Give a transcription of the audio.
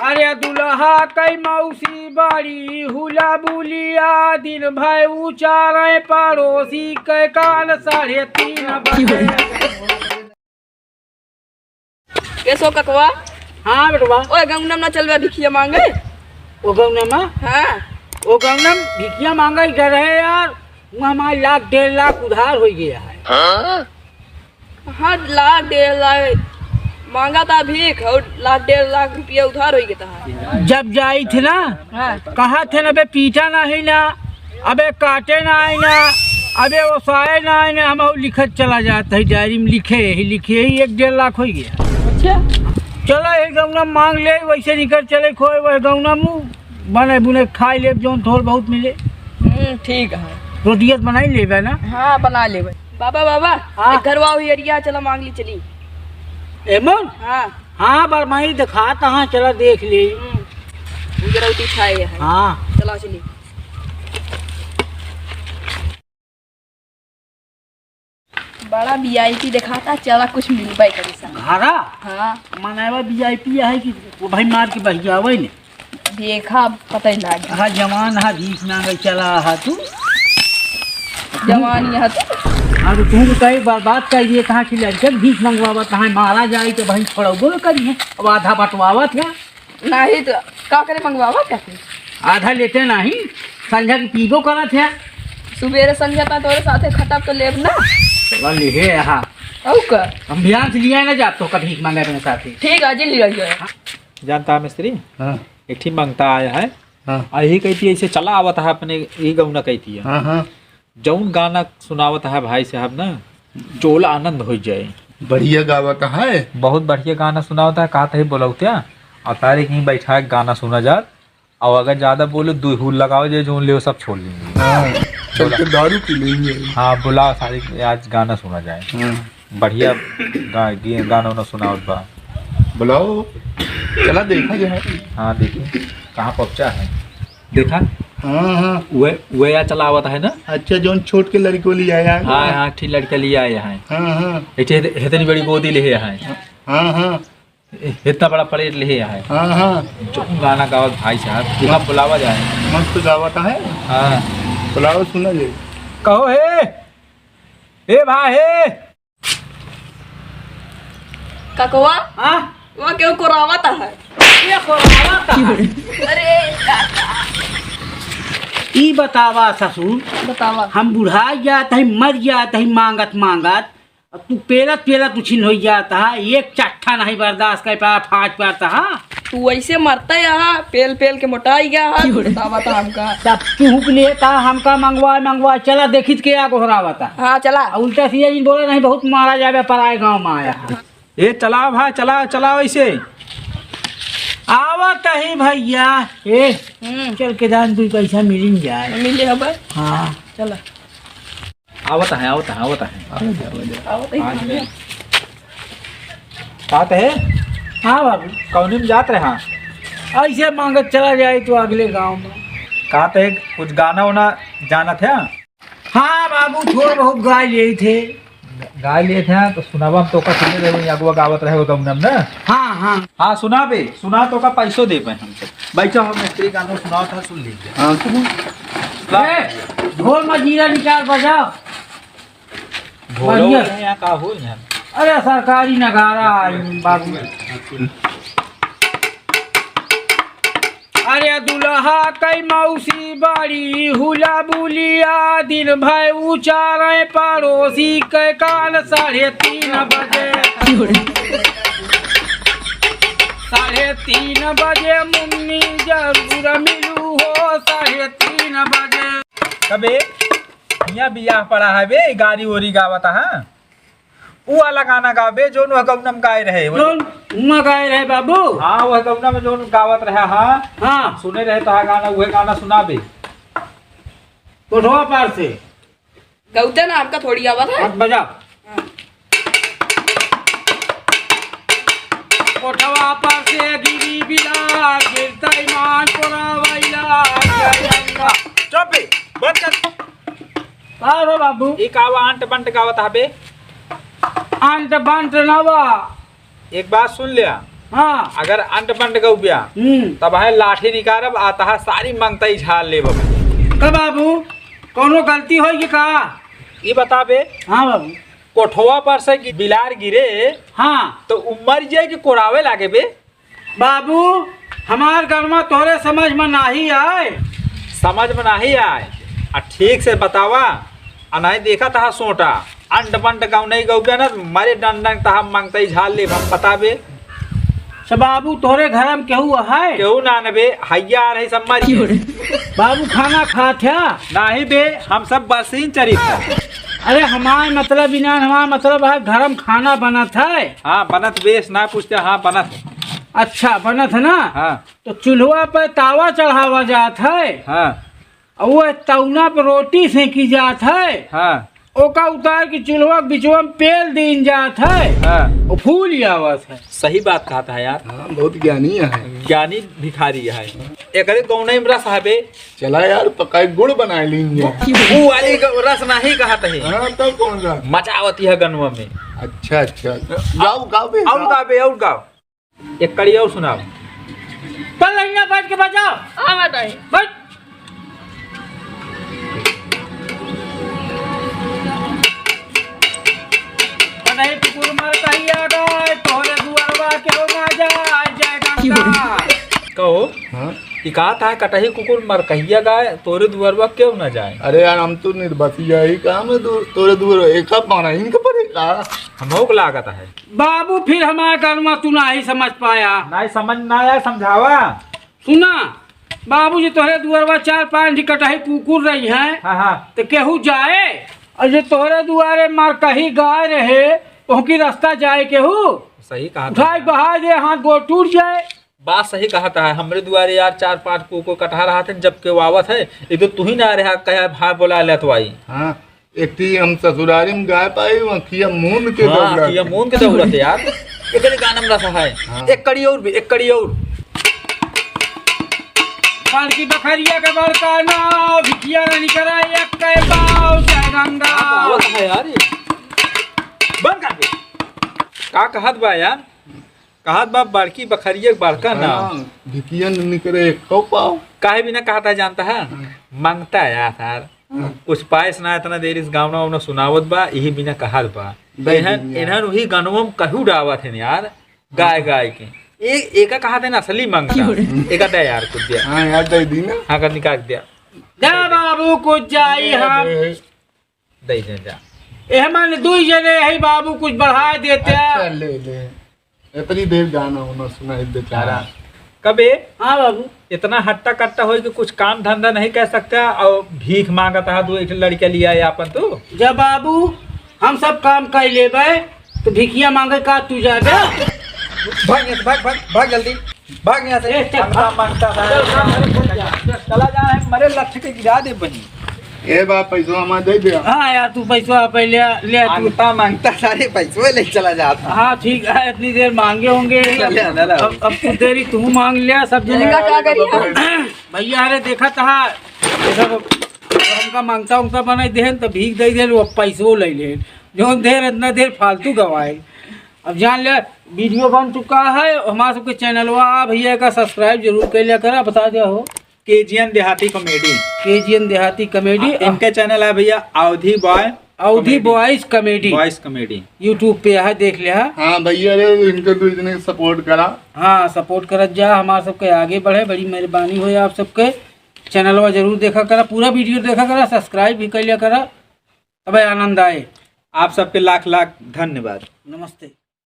अरे दुल्हा कई मौसी बड़ी हुला बुलिया दिन भर उचारे पड़ोसी के काल 3:30 बजे। कैसो ककवा? हाँ बेटवा। ओए गंगनम ना चलवा भिखिया मांगे। ओ गौनम? हाँ ओ गौनम भिखिया मांगे इधर है यार, वहाँ हमारे 1.5 लाख उधार हो गया है। हाँ 1.5 लाख मांगा था भीख और 1.5 लाख रुपया उधार हो गया था। जब जाई थे ना हाँ कहा थे ना बे पीटा ना है ना, अबे काटे ना है ना, अबे ओसाए ना है ना, हम लिखत चला जाता है डायरी में लिखे ही 1.5 लाख हो गया। अच्छा चलो एक गौना मांग ले वैसे निकल चले खोए वह गौना मुँह बने बुने खाई ले जो थोड़ बहुत मिले। ठीक है। रोटियत बनाई ले ना। हाँ बना ले भाई। बाबा बाबा हाँ? घर वाओ एरिया चला मांग ली चली। एमन हाँ हाँ बरमाई दिखा हाँ चला देख ले। गुजराती छाए है। हाँ चला चली। बड़ा वीआईपी दिखाता चला कुछ मिल पाई करी सा। घरा हाँ मनावा वीआईपी है कि वो भाई मार के बह जावे ने। देखा पता ही लगा। हाँ जवान हा भीख मांगे चला हा तू जवान यहाँ तो हाँ तो तू कही बात करिए कहाँ की लड़के भीख मंगवावा कहाँ मारा जाए तो भाई छोड़ो करिए अब आधा बटवावा था नहीं तो का करे मंगवावा क्या करे? आधा लेते नहीं संझा की पीबो करा थे सुबेरे संझा तोरे साथे खटाप तो लेब ना। चला ले हाँ औ का हम ध्यान से लिया ना जात तो कभी भीख मांगे अपने साथी। ठीक है जी लिया गया। जानता है मिस्त्री हाँ एक ठीक मांगता आया है। हाँ यही कहती है ऐसे चला आवत है अपने यही गौना कहती है। हाँ हाँ जौन गाना सुनावत है भाई साहब ना चोल आनंद हो जाए। बढ़िया गावत है। बहुत बढ़िया गाना सुनावता है कहा था बोलो क्या और तारीख कहीं बैठा है गाना सुना जा और अगर ज्यादा बोलो दूहूल लगाओ जो जो ले सब छोड़ लेंगे। हाँ, चल के दारू पी लेंगे। हाँ बुलाओ सारी आज गाना सुना जाए। हाँ, बढ़िया गाना उना सुनावत बा। बुलाओ चला देखा जाए। हाँ देखिए कहाँ पहुँचा है देखा। हाँ हाँ वे या चलावत है ना। अच्छा जौन छोट के लड़को ले आया है। हाँ हाँ ठीक लड़का लिए आए हैं। हाँ हाँ इतनी बड़ी गोदी ले हैं। हाँ हाँ इतना बड़ा प्लेट ले है। हाँ हाँ जो गाना गावत भाई साहब वहाँ बुलावा जाए। मस्त गावत है। हाँ बुलाओ सुना ले। कहो हे भाई हे ककवा हाँ वहाँ क्यों कोरावत है? ये कोरावा का अरे ई बतावा ससुर बतावा। हम बुढ़ा जाता है मर जाता है मांगत मांगत अब तू पेलत पेलत उछिन हो जाता है एक चट्ठा नहीं बर्दाश्त कर पा फाँच पाता है तू ऐसे मरता है यहाँ पेल पेल के मोटाई गया है। बतावा था हमका। तब तू हुक लेता हमका मंगवा चला देखित के गोहरा बता हाँ चला। उल्टा सीधा जी बोला नहीं बहुत मारा जावे पराए गाँव में आया ए चलाओ भाई चलाओ ऐसे आवत ही भैया ए चल के दान 2 पैसा मिल जाए मिले अब। हाँ चला आवत है बात है। हाँ बाबू कौनी में जात रहे। हाँ ऐसे मांगत चला जाए तो अगले गांव में। कहा थे कुछ गाना वाना जाना था। हाँ बाबू थोड़ा बहुत गा लिए थे। गा लिए थे तो सुनावा तो का सुने रहे अगुआ गावत रहे गमनम ना। हाँ हाँ हाँ सुना बे सुना तो का पैसों दे पे हमसे बैठो हम मिस्त्री गाना सुनाओ था सुन लीजिए। हाँ सुनो। ढोल मजीरा निकाल बजाओ। भोलो बढ़िया। यहाँ का हो यहाँ। अरे सरकारी नगारा बाबू। अरे दुल्हा कई मौसी बड़ी हुला बुलिया दिन भर उचारे पड़ोसी के काल 3:30 बजे। 3:30 बजे मुन्नी जरूर मिलू हो 3:30 बजे। कबे यहाँ बियाह पड़ा है बे गाड़ी ओरी गावत है वो वाला गाना गावे जो वह गौनम गाए रहे। उमा गाए रहे बाबू। हाँ वह गौनम जो गावत रहा। हाँ हाँ सुने रहे तो गाना वह गाना सुनाबे कोठवा पार से गौता ना आपका थोड़ी आवाज है। मत बजा। कोठवा पार से गिरी बिला गिरता ईमान कोरावैला। चुप बे बंद कर। का रो बाबू एक आवा अंट बंट गावत है बे। अंत बंट नवा एक बात सुन लिया हाँ अगर अंट पंट गौ बिया तब है लाठी निकारब आता है सारी मांगता ही झाल ले का बाबू कोनो गलती होगी का? ये बता बे हाँ बाबू। कोठवा पर से कि बिलार गिरे हाँ तो उमर जाए कि कोरावे लागे बे? बाबू हमार गरमा तोरे समझ में नहीं आए। समझ में नहीं आए ठीक से बतावा। नहीं देखा था सोटा अंट पंट गाँव नहीं गौ ना मारे डंडन तहा मांगता ही झाल ले हम बताबे। सब बाबू तोरे घर में केहू है? केहू ना नबे हैया आ रही सब मारी बाबू खाना खात्या नहीं बे हम सब बसीन चरित्र। अरे हमारे मतलब बिना हमारा मतलब है घर में खाना बनत है। हाँ बनत बेस ना पूछते हाँ बनत। अच्छा बनत है ना? हाँ तो चूल्हा पर तावा चढ़ावा जात है। हाँ और वो तौना पर रोटी सेकी जात है। हाँ ओका उतार के चूल्हा बिचवा में पेल दीन जात है। हाँ और फूल आवत है। सही बात कहता है यार। हाँ बहुत ज्ञानी है। ज्ञानी भिखारी है एकरे गौने में रस है बे। चला यार पकाई गुड़ बना लेंगे। वो वाली रस नहीं कहत है। हाँ तब कौन सा? मचावती है गनवा में। अच्छा अच्छा गाओ गाओ बे और गाओ बे और गाओ एक कड़ी और सुनाओ। पर लाइना बैठ के बजाओ। हाँ बताइए। बैठ। नहीं टुकुर मर कहिया गए तोरे दुआरवा केहू ना जाए जय गंगा। कहो हाँ ये कहा था कटही कुकुर मर कहिया गाय तोरे दुआरवा क्यों न जाए? अरे यार हम तो निर्बसिया ही काम है तोरे दूर एक पाना इनका पड़ेगा। हमको को लागत है। बाबू फिर हमारे घर में तू नहीं समझ पाया। नहीं समझ ना आया समझावा। सुना बाबू जी तोहरे दुआरवा 4-5 कटही कुकुर रही है। हाँ हाँ तो केहू जाए और जो तोहरे दुआरे मार कहीं गाय रहे उनकी रास्ता जाए केहू सही कहा था। उठाई बहा दे हाथ गोड़ टूट जाए। बात सही कहता है। हमरे दुआरे यार 4-5 को कटा रहा थे जब के वावत है ये तो तू ही ना रहा कहे भाई बोला ले तो आई। हाँ एक थी हम ससुरारी में गाय पाई वखिया मून के हाँ दौड़ा। ये मून के दौड़त है यार। एकरे गाना में रस है। हाँ। एक कड़ी और भी एक कड़ी और। पालकी बखरिया के बड़का नाव भिखिया रानी कराई एक के पाव जय गंगा। आवत है यार ये। बंद कर दे। का कहत बा यार? कहत बा बड़की बखरिया बड़का ना भिकिया निकले एक पाओ। काहे बिना कहता जानता है? मांगता है यार कुछ पायस ना इतना देर इस गाँव ना सुनावत बा यही बिना कहत बा। इन्हन वही गनवम कहू डावत है यार गाय गाय के एक कहा था ना असली मांगता एक दे यार कुछ दिया। हाँ यार दे दी ना। हाँ कर निकाल दिया। जा बाबू कुछ जाई हम दे दे जा। एहमन 2 जने है बाबू कुछ बढ़ा देते। अच्छा ले ले इतनी देर गाना होना सुना बेचारा। कबे हाँ बाबू इतना हट्टा कट्टा हो कि कुछ काम धंधा नहीं कर सकता और भीख मांगता है 2 लड़के लिया है अपन तो। जब बाबू हम सब काम कर लेबे तो भिखिया मांगे का तू जाबे। भाग यहाँ से, भाग भाग भाग जल्दी भाग यहाँ से। मांगता था चला जा मरे लक्ष्य के गिरा दे बनी। ए बा पैसा हमारा दे दे। हाँ यार तू पैसा पहले ले तू। मांगता सारे पैसे ले चला जाता। हाँ ठीक है इतनी देर मांगे होंगे। अब तू देरी तू मांग लिया सब जने। क्या करिए? भैया अरे देखा था हमका मांगता उंगता बना दे तो भीख दे दे वो पैसों ले ले जो देर इतना देर फालतू गवाए। अब जान ले वीडियो बन चुका है हमारे सबके चैनलवा भैया का सब्सक्राइब जरूर कर लिया करा। बता दिया हो केजीएन देहाती कॉमेडी। केजीएन देहाती कॉमेडी इनके चैनल है भैया अवधि बॉय अवधि boys comedy voice comedy YouTube पे है देख लिया। हाँ भैया रे इनके 2 जने सपोर्ट करा। हाँ सपोर्ट करत जा हमारे सबके आगे बढ़े बड़ी मेहरबानी हो आप सबके। चैनलवा जरूर देखा करा पूरा वीडियो देखा करा सब्सक्राइब भी कर लिया करा। अब आनंद आए। आप सबके लाख लाख धन्यवाद। नमस्ते।